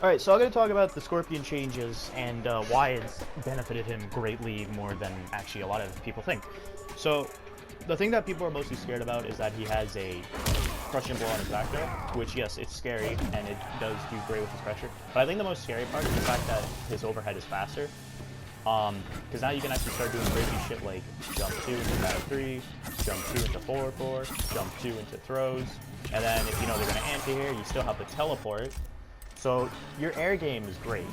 Alright, so I'm going to talk about the Scorpion changes and why it's benefited him greatly more than actually a lot of people think. So, the thing that people are mostly scared about is that he has a crushing blow on his back there, which, yes, it's scary, and it does do great with his pressure. But I think the most scary part is the fact that his overhead is faster. Because now you can actually start doing crazy shit like jump 2 into back 3, jump 2 into forward 4, jump 2 into throws, and then if you know they're going to anti-air, you still have the teleport. So your air game is great.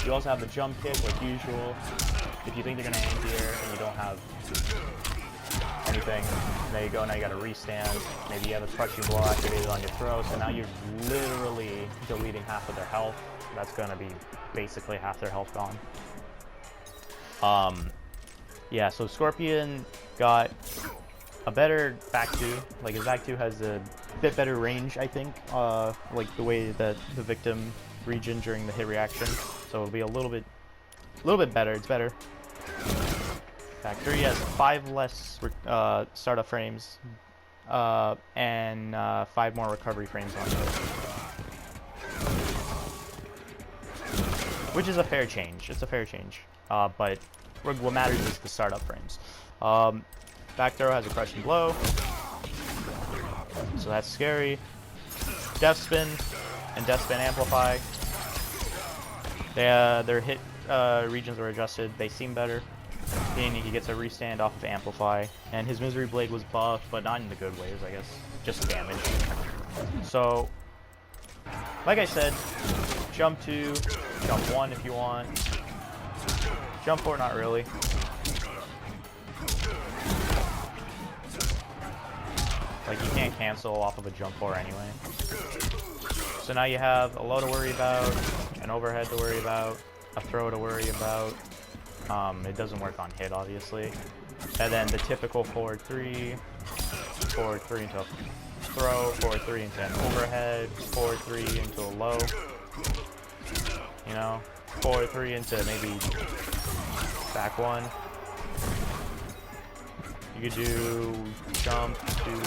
You also have the jump kick like usual. If you think they're going to anti-air and you don't have anything, there you go, now you got to restand. Maybe you have a crushing blow activated on your throw, so now you're literally deleting half of their health. That's going to be basically half their health gone. Yeah, so Scorpion got a better back 2. Like his back 2 has a bit better range, I think, like the way that the victim region during the hit reaction. So it'll be a little bit better. It's better. Back 3 has 5 less startup frames, and 5 more recovery frames on it, which is a fair change. It's a fair change. But what matters is the startup frames. Back throw has a crushing blow, so that's scary. Death spin and death spin amplify. Their hit regions are adjusted. They seem better. He gets a restand off of amplify, and his misery blade was buffed, but not in the good ways, I guess. Just damage. So, like I said, jump 2, jump 1 if you want. Jump 4, not really. Like, you can't cancel off of a jump 4 anyway. So now you have a low to worry about, an overhead to worry about, a throw to worry about. It doesn't work on hit, obviously. And then the typical forward 3 into a throw, forward 3 into an overhead, forward 3 into a low. You know, forward 3 into maybe back 1. You could do jump 2, 1,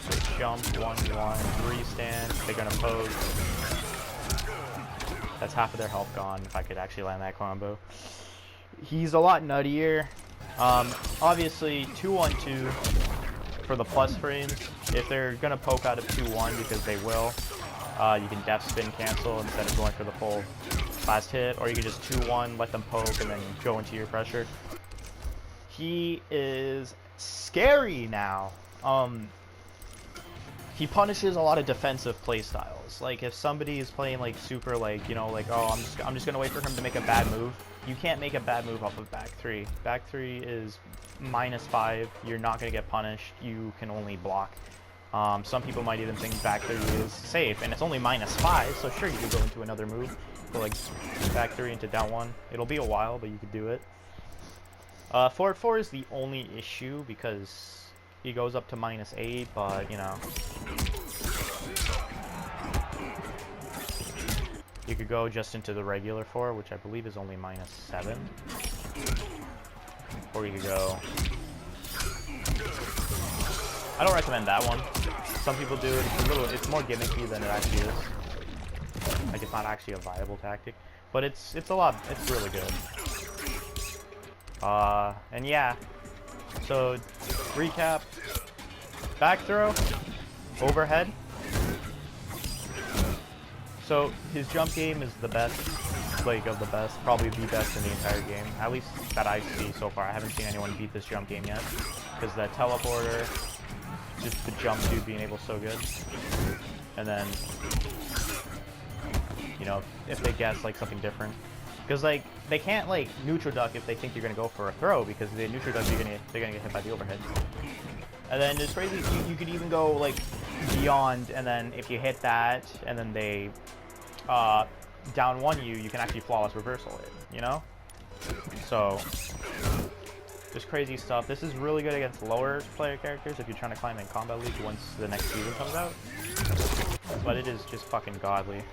so jump 1, 1, restand. They're gonna pose. That's half of their health gone if I could actually land that combo. He's a lot nuttier. Obviously 2-1-2 for the plus frames. If they're gonna poke out of 2-1, because they will, you can def spin cancel instead of going for the full last hit, or you can just 2-1, let them poke, and then go into your pressure. He is scary now. He punishes a lot of defensive playstyles. Like if somebody is playing like super, like, you know, like, oh, I'm just gonna wait for him to make a bad move. You can't make a bad move off of back 3. Back 3 is -5. You're not gonna get punished. You can only block. Some people might even think back 3 is safe, and it's only -5, so sure, you could go into another move. Go like back 3 into down 1. It'll be a while, but you could do it. Forward 4 is the only issue because he goes up to -8, but you know. You could go just into the regular 4, which I believe is only -7. Or you could go... I don't recommend that one. Some people do it. It's more gimmicky than it actually is. Like it's not actually a viable tactic, but it's really good. And yeah, so recap, back throw, overhead. So his jump game is the best, like of the best, probably the best in the entire game, at least that I see so far. I haven't seen anyone beat this jump game yet, because the teleporter, just the jump dude being able so good. And then, you know, if they guess like something different. Because like they can't like neutral duck if they think you're gonna go for a throw, because if they neutral duck they're gonna get hit by the overhead. And then it's crazy. You could even go like beyond, and then if you hit that, and then they down 1 you can actually flawless reversal it. You know. So just crazy stuff. This is really good against lower player characters if you're trying to climb in Kombat League once the next season comes out. But it is just fucking godly.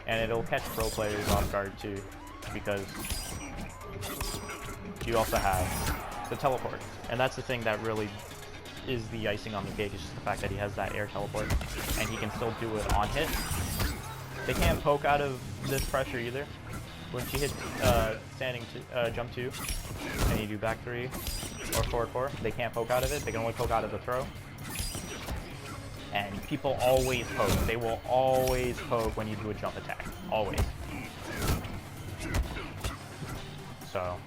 And it'll catch pro players off guard too, because you also have the teleport. And that's the thing that really is the icing on the cake, is just the fact that he has that air teleport, and he can still do it on hit. They can't poke out of this pressure either. When she hits standing jump 2, and you do back 3 or forward 4, they can't poke out of it. They can only poke out of the throw. And people always poke. They will always poke when you do a jump attack. Always. So,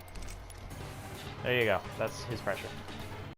there you go. That's his pressure.